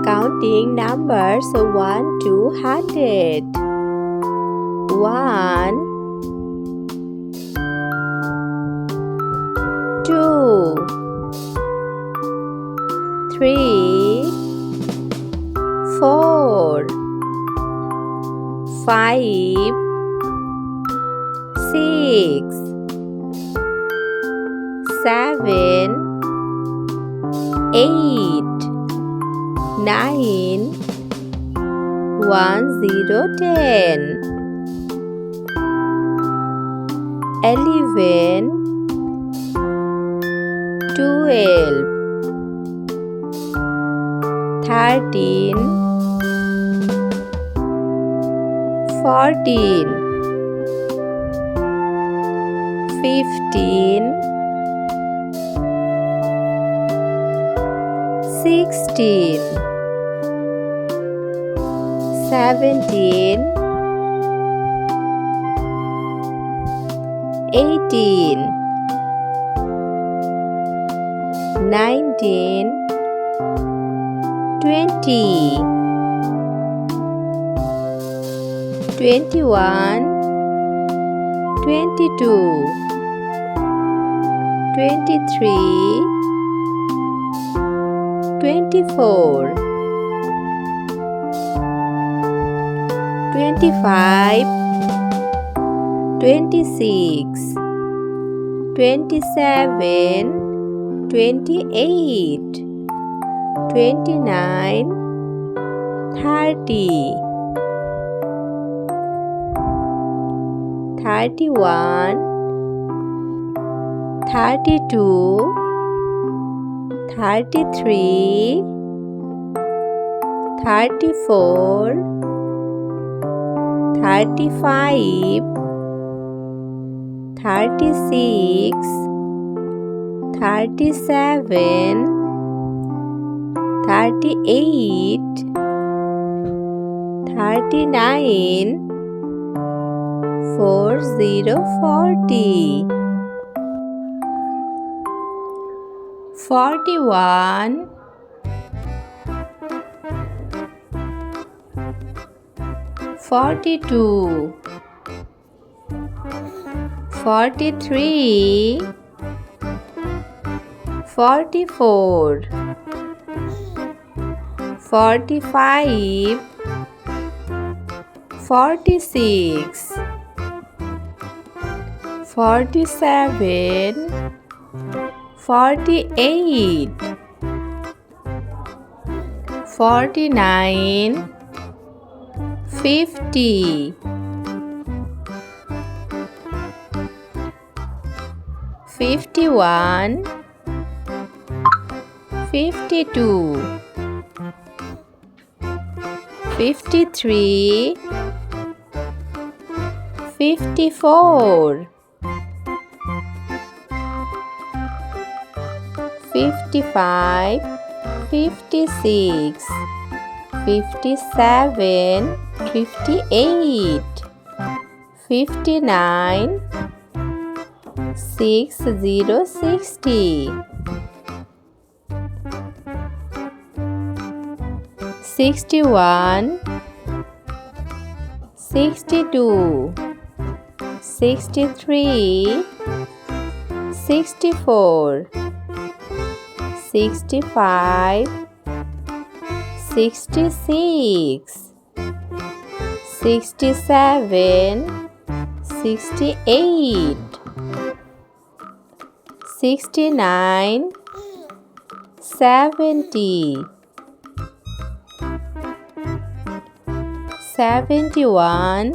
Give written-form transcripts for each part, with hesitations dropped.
Counting numbers 1 to 100. 1 2 3 4 5 6 7 8 9 1 0 10 11 12 13 14 15 16 17 18 19 20 21 22 23 24 25 26 27 28 29 30 31 32 33 34 35 36 37 38 39 40 41 42 43 44 45 46 47 48 49 50 51 52 53 54 55 56 57 58 59 60 60 61 62 63 64 65 66 67 68 69 70 71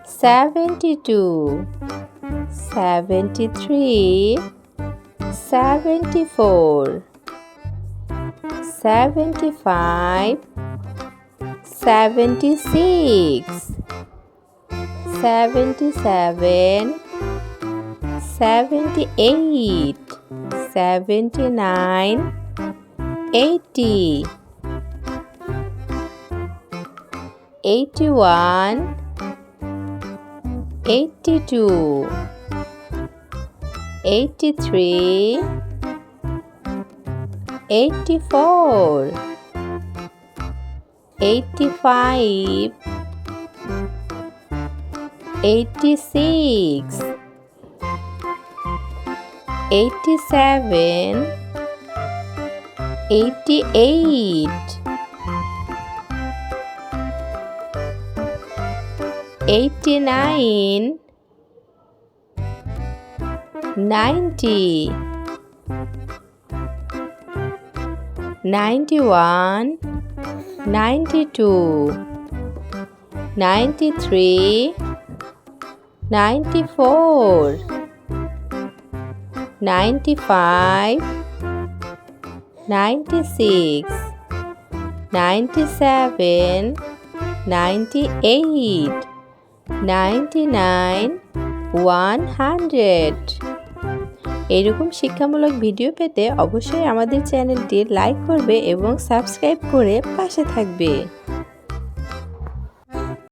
72 73 74 75 76 77 78 79 80 81 82 83 84 85, 86, 87, 88, 89, 90, 91, 92, 93, 94, 95, 96, 97, 98, 99, 100। এরকম শিক্ষামূলক video পেতে অবশ্যই আমাদের চ্যানেলটি লাইক করবে এবং সাবস্ক্রাইব করে পাশে থাকবে।